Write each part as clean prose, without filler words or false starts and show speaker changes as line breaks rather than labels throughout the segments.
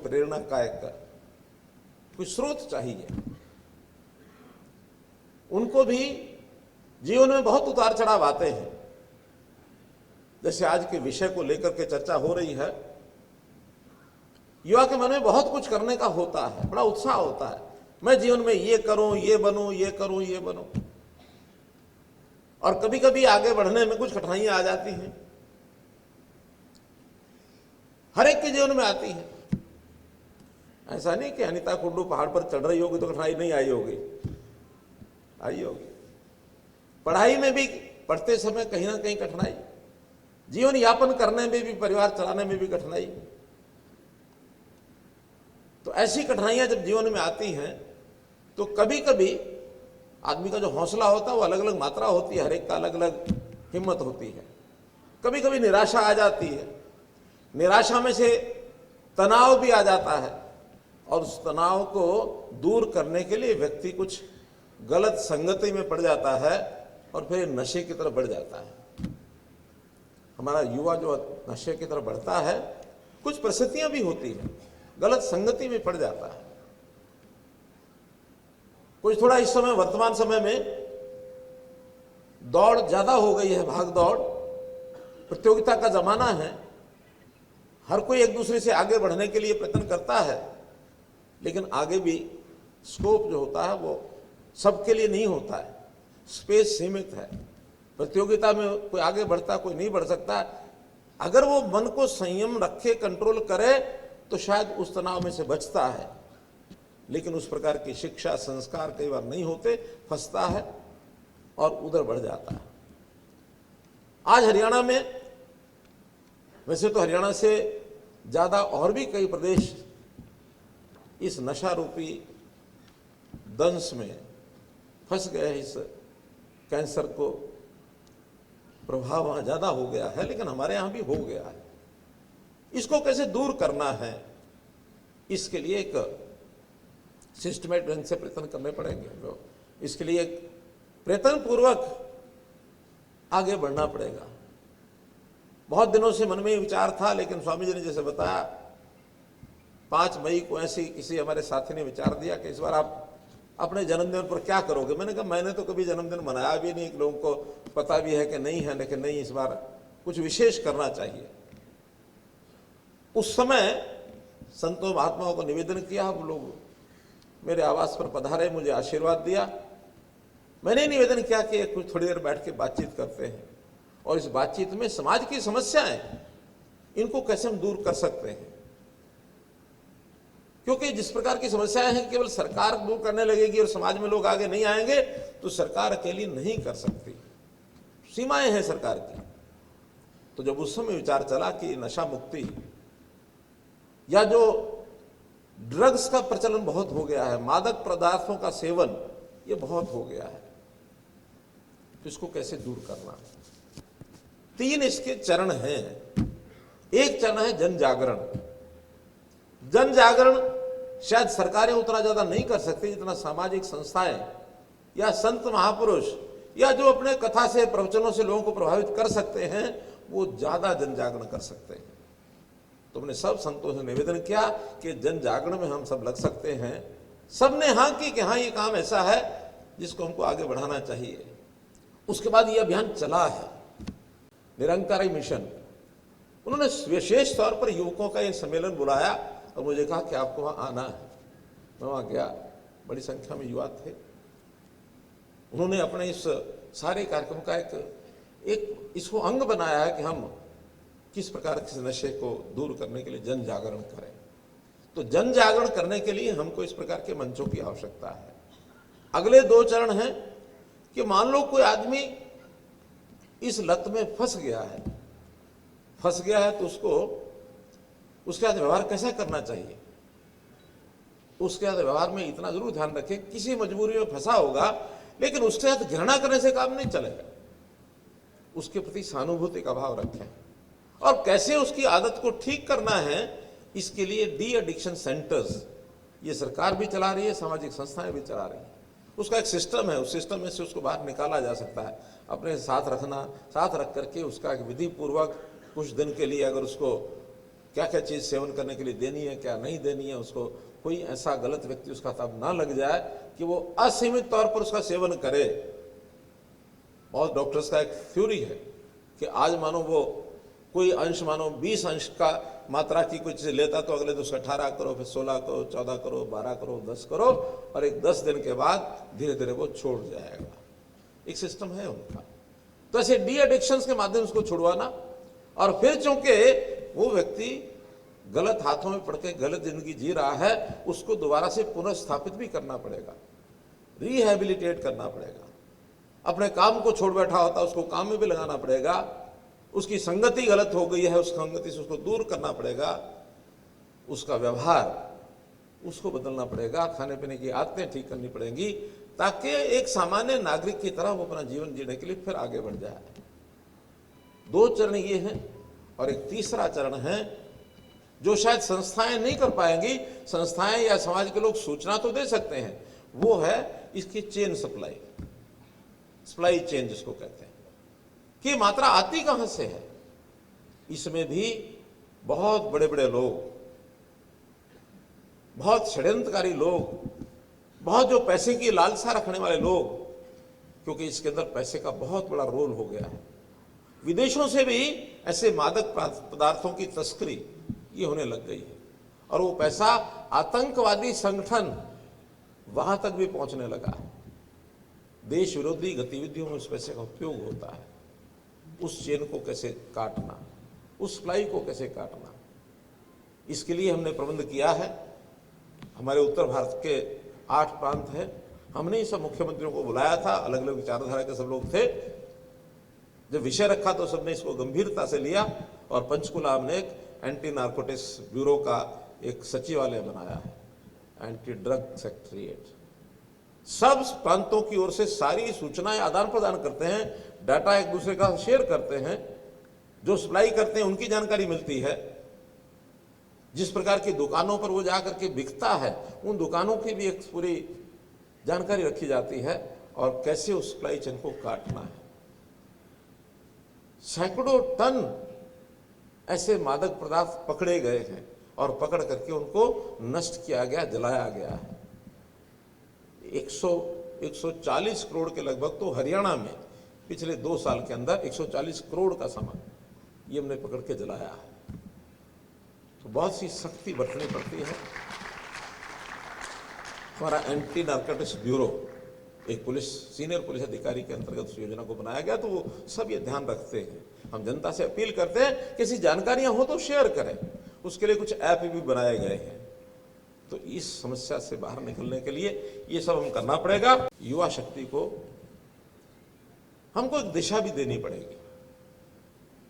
प्रेरणा का एक कोई स्रोत चाहिए। उनको भी जीवन में बहुत उतार चढ़ाव आते हैं। जैसे आज के विषय को लेकर के चर्चा हो रही है, युवा के मन में बहुत कुछ करने का होता है, बड़ा उत्साह होता है, मैं जीवन में ये करूं, ये बनूं, ये करूं, ये बनूं। और कभी कभी आगे बढ़ने में कुछ कठिनाइयां आ जाती हैं, हर एक के जीवन में आती हैं। ऐसा नहीं कि अनीता कुंडू पहाड़ पर चढ़ रही होगी तो कठिनाई नहीं आई होगी, आई होगी। पढ़ाई में भी पढ़ते समय कहीं ना कहीं कठिनाई, जीवन यापन करने में भी, परिवार चलाने में भी कठिनाई। तो ऐसी कठिनाइयां जब जीवन में आती हैं तो कभी कभी आदमी का जो हौसला होता है वो अलग अलग मात्रा होती है, हर एक का अलग अलग हिम्मत होती है। कभी कभी निराशा आ जाती है, निराशा में से तनाव भी आ जाता है, और उस तनाव को दूर करने के लिए व्यक्ति कुछ गलत संगति में पड़ जाता है और फिर नशे की तरफ बढ़ जाता है। हमारा युवा जो नशे की तरफ बढ़ता है, कुछ परिस्थितियां भी होती हैं, गलत संगति में पड़ जाता है। कुछ थोड़ा इस समय वर्तमान समय में दौड़ ज्यादा हो गई है, भाग दौड़, प्रतियोगिता का जमाना है, हर कोई एक दूसरे से आगे बढ़ने के लिए प्रयत्न करता है, लेकिन आगे भी स्कोप जो होता है वो सबके लिए नहीं होता है, स्पेस सीमित है। प्रतियोगिता में कोई आगे बढ़ता, कोई नहीं बढ़ सकता। अगर वो मन को संयम रखे, कंट्रोल करे, तो शायद उस तनाव में से बचता है, लेकिन उस प्रकार की शिक्षा संस्कार कई बार नहीं होते, फंसता है और उधर बढ़ जाता है। आज हरियाणा में, वैसे तो हरियाणा से ज्यादा और भी कई प्रदेश इस नशा रूपी दंश में फंस गए, इस कैंसर को प्रभाव वहां ज्यादा हो गया है, लेकिन हमारे यहां भी हो गया है। इसको कैसे दूर करना है, इसके लिए एक सिस्टमैटिक ढंग से प्रयत्न करने पड़ेंगे। इसके लिए एक प्रयत्न पूर्वक आगे बढ़ना पड़ेगा। बहुत दिनों से मन में विचार था, लेकिन स्वामी जी ने जैसे बताया, 5 मई को ऐसी किसी हमारे साथी ने विचार दिया कि इस बार आप अपने जन्मदिन पर क्या करोगे। मैंने कहा मैंने तो कभी जन्मदिन मनाया भी नहीं, लोगों को पता भी है कि नहीं है, लेकिन नहीं, इस बार कुछ विशेष करना चाहिए। उस समय संतों महात्माओं को निवेदन किया, वो लोग मेरे आवास पर पधारे, मुझे आशीर्वाद दिया। मैंने निवेदन किया कि कुछ थोड़ी देर बैठ के बातचीत करते हैं, और इस बातचीत में समाज की समस्याएं, इनको कैसे हम दूर कर सकते हैं। क्योंकि जिस प्रकार की समस्याएं हैं, केवल सरकार दूर करने लगेगी और समाज में लोग आगे नहीं आएंगे, तो सरकार अकेली नहीं कर सकती, सीमाएं हैं सरकार की। तो जब उस समय विचार चला कि नशा मुक्ति, या जो ड्रग्स का प्रचलन बहुत हो गया है, मादक पदार्थों का सेवन ये बहुत हो गया है, तो इसको कैसे दूर करना। 3 इसके चरण हैं। एक चरण है जन जागरण। जन जागरण शायद सरकारें उतना ज्यादा नहीं कर सकती जितना सामाजिक संस्थाएं या संत महापुरुष या जो अपने कथा से, प्रवचनों से लोगों को प्रभावित कर सकते हैं, वो ज्यादा जन जागरण कर सकते हैं। तो हमने सब संतों से निवेदन किया कि जन जागरण में हम सब लग सकते हैं। सबने हाँ की कि हाँ, ये काम ऐसा है जिसको हमको आगे बढ़ाना चाहिए। उसके बाद ये अभियान चला है, निरंकारी मिशन। उन्होंने विशेष तौर पर युवकों का एक सम्मेलन बुलाया और मुझे कहा कि आपको वहां आना है। मैं वहां गया, बड़ी संख्या में युवा थे। उन्होंने अपने इस सारे कार्यक्रम का एक इसको अंग बनाया है कि हम किस प्रकार के नशे को दूर करने के लिए जन जागरण करें। तो जन जागरण करने के लिए हमको इस प्रकार के मंचों की आवश्यकता है। अगले 2 चरण हैं कि मान लो कोई आदमी इस लत में फंस गया है, तो उसको उसके साथ व्यवहार कैसा करना चाहिए। उसके साथ व्यवहार में इतना जरूर ध्यान रखें, किसी मजबूरी में फंसा होगा, लेकिन उसके साथ घृणा करने से काम नहीं चलेगा। उसके प्रति सहानुभूति का भाव रखें, और कैसे उसकी आदत को ठीक करना है, इसके लिए डी एडिक्शन सेंटर्स ये सरकार भी चला रही है, सामाजिक संस्थाएं भी चला रही हैं। उसका एक सिस्टम है, उस सिस्टम में से उसको बाहर निकाला जा सकता है। अपने साथ रखना, साथ रख करके उसका एक विधि पूर्वक कुछ दिन के लिए अगर उसको क्या क्या चीज़ सेवन करने के लिए देनी है, क्या नहीं देनी है, उसको कोई ऐसा गलत व्यक्ति उसका तब ना लग जाए कि वो असीमित तौर पर उसका सेवन करे। बहुत डॉक्टर्स का एक थ्योरी है कि आज मानो वो कोई अंश, मानो 20 अंश का मात्रा की कोई चीज़ लेता तो अगले दिन उसका 18 करो, फिर 16 करो, 14 करो, 12 करो, 10 करो, और एक 10 दिन के बाद धीरे धीरे वो छोड़ जाएगा। एक सिस्टम है उनका। तो ऐसे डी एडिक्शंस के माध्यम से उसको छुड़वाना, और फिर चूंकि वो व्यक्ति गलत हाथों में पड़ के गलत जिंदगी जी रहा है, उसको दोबारा से पुनर्स्थापित भी करना पड़ेगा, रिहेबिलिटेट करना पड़ेगा। अपने काम को छोड़ बैठा होता उसको काम में भी लगाना पड़ेगा। उसकी संगति गलत हो गई है, उस संगति से उसको दूर करना पड़ेगा। उसका व्यवहार उसको बदलना पड़ेगा, खाने पीने की आदतें ठीक करनी पड़ेंगी, ताकि एक सामान्य नागरिक की तरह वो अपना जीवन जीने के लिए फिर आगे बढ़ जाए। 2 चरण ये हैं, और एक तीसरा चरण है जो शायद संस्थाएं नहीं कर पाएंगी। संस्थाएं या समाज के लोग सूचना तो दे सकते हैं, वो है इसकी चेन सप्लाई, सप्लाई चेन जिसको कहते हैं, कि मात्रा आती कहां से है। इसमें भी बहुत बड़े बड़े लोग, बहुत षड्यंत्रकारी लोग, बहुत जो पैसे की लालसा रखने वाले लोग, क्योंकि इसके अंदर पैसे का बहुत बड़ा रोल हो गया है। विदेशों से भी ऐसे मादक पदार्थों की तस्करी ये होने लग गई है, और वो पैसा आतंकवादी संगठन वहां तक भी पहुंचने लगा है। देश विरोधी गतिविधियों में उस पैसे का उपयोग होता है। उस चेन को कैसे काटना, उस सप्लाई को कैसे काटना, इसके लिए हमने प्रबंध किया है। हमारे उत्तर भारत के 8 प्रांत हैं। हमने ही सब मुख्यमंत्रियों को बुलाया था, अलग अलग विचारधारा के सब लोग थे। जब विषय रखा तो सबने इसको गंभीरता से लिया, और पंचकुला हमने एक एंटी नार्कोटिक्स ब्यूरो का एक सचिवालय बनाया है, एंटी ड्रग सेक्रेटरीट। सब प्रांतों की ओर से सारी सूचनाएं आदान प्रदान करते हैं, डाटा एक दूसरे का शेयर करते हैं, जो सप्लाई करते हैं उनकी जानकारी मिलती है। जिस प्रकार की दुकानों पर वो जाकर के बिकता है, उन दुकानों की भी एक पूरी जानकारी रखी जाती है, और कैसे उस सप्लाई चेन को काटना है। सैकड़ों टन ऐसे मादक पदार्थ पकड़े गए हैं, और पकड़ करके उनको नष्ट किया गया, जलाया गया है। 140 करोड़ के लगभग तो हरियाणा में पिछले 2 साल के अंदर 140 करोड़ का सामान ये हमने पकड़ के जलाया है। तो बहुत सी सख्ती बरतनी पड़ती है। हमारा एंटी नार्कोटिक्स ब्यूरो एक सीनियर पुलिस अधिकारी के अंतर्गत उस योजना को बनाया गया, तो वो सब ये ध्यान रखते हैं। हम जनता से अपील करते हैं, किसी जानकारियां हो तो शेयर करें। उसके लिए कुछ ऐप भी बनाए गए हैं। तो इस समस्या से बाहर निकलने के लिए ये सब हम करना पड़ेगा। युवा शक्ति को हमको एक दिशा भी देनी पड़ेगी,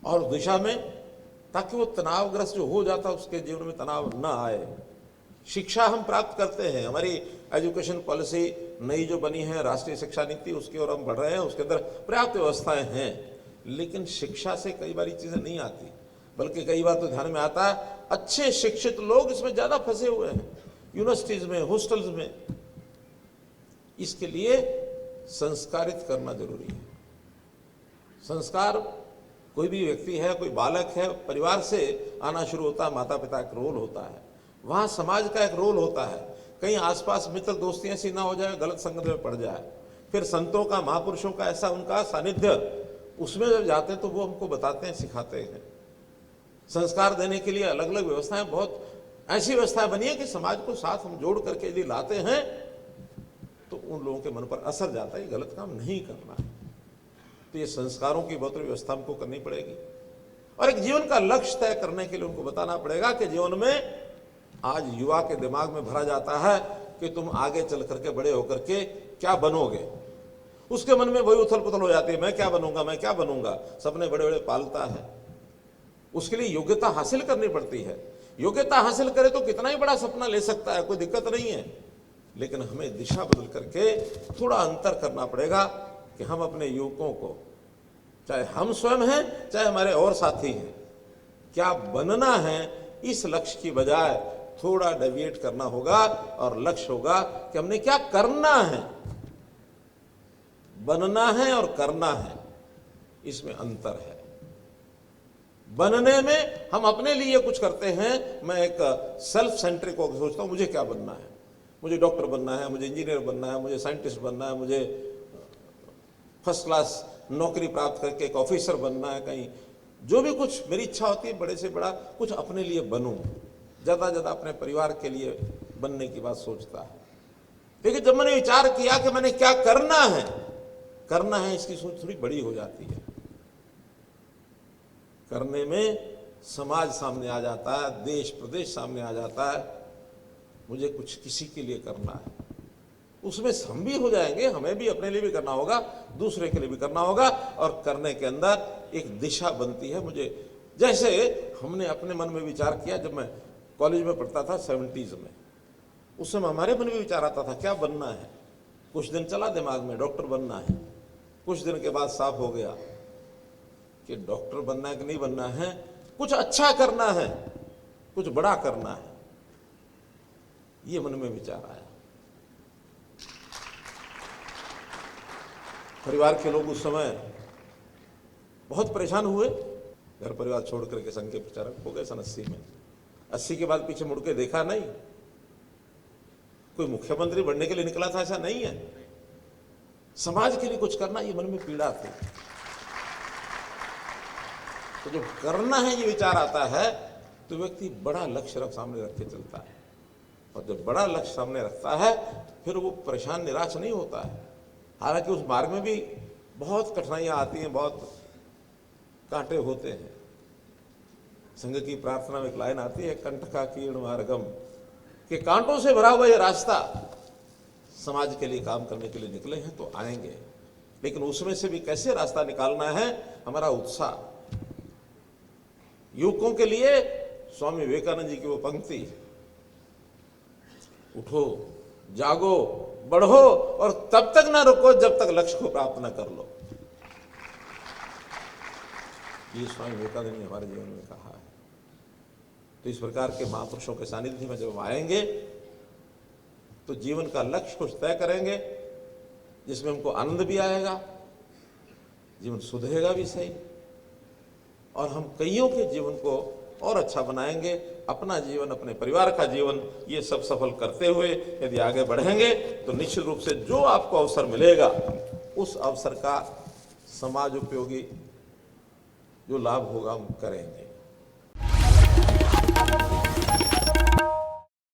और दिशा में, ताकि वो तनावग्रस्त जो हो जाता उसके जीवन में तनाव न आए। शिक्षा हम प्राप्त करते हैं, हमारी एजुकेशन पॉलिसी नई जो बनी है, राष्ट्रीय शिक्षा नीति, उसकी ओर हम बढ़ रहे हैं। उसके अंदर पर्याप्त व्यवस्थाएं हैं, लेकिन शिक्षा से कई बार चीजें नहीं आती, बल्कि कई बार तो ध्यान में आता है अच्छे शिक्षित लोग इसमें ज्यादा फंसे हुए हैं, यूनिवर्सिटीज में, हॉस्टल्स में। इसके लिए संस्कारित करना जरूरी है। संस्कार, कोई भी व्यक्ति है, कोई बालक है, परिवार से आना शुरू होता है। माता पिता का रोल होता है, वहां समाज का एक रोल होता है। कहीं आसपास मित्र दोस्ती ऐसी ना हो जाए, गलत संगत में पड़ जाए। फिर संतों का, महापुरुषों का ऐसा उनका सानिध्य, उसमें जब जाते हैं तो वो हमको बताते हैं, सिखाते हैं। संस्कार देने के लिए अलग अलग व्यवस्थाएं, बहुत ऐसी व्यवस्थाएं बनी है कि समाज को साथ हम जोड़ करके यदि लाते हैं तो उन लोगों के मन पर असर जाता है, गलत काम नहीं करना है। तो ये संस्कारों की बहुत व्यवस्था हमको करनी पड़ेगी, और एक जीवन का लक्ष्य तय करने के लिए उनको बताना पड़ेगा कि जीवन में आज युवा के दिमाग में भरा जाता है कि तुम आगे चल करके बड़े होकर के क्या बनोगे। उसके मन में वही उथल पुथल हो जाती है, मैं क्या बनूंगा, मैं क्या बनूंगा। सपने बड़े बड़े पालता है। उसके लिए योग्यता हासिल करनी पड़ती है। योग्यता हासिल करे तो कितना ही बड़ा सपना ले सकता है, कोई दिक्कत नहीं है। लेकिन हमें दिशा बदल करके थोड़ा अंतर करना पड़ेगा कि हम अपने युवकों को, चाहे हम स्वयं हैं चाहे हमारे और साथी हैं, क्या बनना है, इस लक्ष्य की बजाय थोड़ा डेविएट करना होगा, और लक्ष्य होगा कि हमने क्या करना है। बनना है और करना है, इसमें अंतर है। बनने में हम अपने लिए कुछ करते हैं। मैं एक सेल्फ सेंट्रिक होकर सोचता हूँ मुझे क्या बनना है, मुझे डॉक्टर बनना है, मुझे इंजीनियर बनना है, मुझे साइंटिस्ट बनना है, मुझे फर्स्ट क्लास नौकरी प्राप्त करके एक ऑफिसर बनना है, कहीं जो भी कुछ मेरी इच्छा होती है बड़े से बड़ा कुछ अपने लिए बनूं, ज़्यादा ज़्यादा अपने परिवार के लिए बनने की बात सोचता है। लेकिन जब मैंने विचार किया कि मैंने क्या करना है इसकी सोच थोड़ी बड़ी हो जाती है। करने में समाज सामने आ जाता है, देश प्रदेश सामने आ जाता है, मुझे कुछ किसी के लिए करना है। उसमें हम भी हो जाएंगे, हमें भी अपने लिए भी करना होगा, दूसरे के लिए भी करना होगा, और करने के अंदर एक दिशा बनती है। मुझे जैसे हमने अपने मन में विचार किया, जब मैं कॉलेज में पढ़ता था 70s में, उस समय हमारे मन में विचार आता था क्या बनना है। कुछ दिन चला दिमाग में डॉक्टर बनना है, कुछ दिन के बाद साफ हो गया कि डॉक्टर बनना है कि नहीं बनना है, कुछ अच्छा करना है, कुछ बड़ा करना है, ये मन में विचार आया। परिवार के लोग उस समय बहुत परेशान हुए, घर परिवार छोड़ करके संघ के प्रचारक हो गए सन 80 में। 80 के बाद पीछे मुड़ के देखा नहीं, कोई मुख्यमंत्री बनने के लिए निकला था ऐसा नहीं है, समाज के लिए कुछ करना, ये मन में पीड़ा थी। तो जब करना है ये विचार आता है तो व्यक्ति बड़ा लक्ष्य सामने रख के चलता है, और जब बड़ा लक्ष्य सामने रखता है फिर वो परेशान निराश नहीं होता है। हालांकि उस मार्ग में भी बहुत कठिनाइयां आती हैं, बहुत कांटे होते हैं। संघ की प्रार्थना में एक लाइन आती है, कंटका कीर्ण मार्गम, कि कांटों से भरा हुआ ये रास्ता, समाज के लिए काम करने के लिए निकले हैं तो आएंगे, लेकिन उसमें से भी कैसे रास्ता निकालना है, हमारा उत्साह। युवकों के लिए स्वामी विवेकानंद जी की वो पंक्ति, उठो जागो बढ़ो और तब तक ना रुको जब तक लक्ष्य को प्राप्त ना कर लो, ये स्वामी विवेकानंद ने हमारे जीवन में कहा है। तो इस प्रकार के महापुरुषों के सानिध्य में जब हम आएंगे तो जीवन का लक्ष्य कुछ तय करेंगे जिसमें हमको आनंद भी आएगा, जीवन सुधरेगा भी सही, और हम कईयों के जीवन को और अच्छा बनाएंगे। अपना जीवन, अपने परिवार का जीवन, ये सब सफल करते हुए यदि आगे बढ़ेंगे तो निश्चित रूप से जो आपको अवसर मिलेगा उस अवसर का समाज उपयोगी जो लाभ होगा हम करेंगे।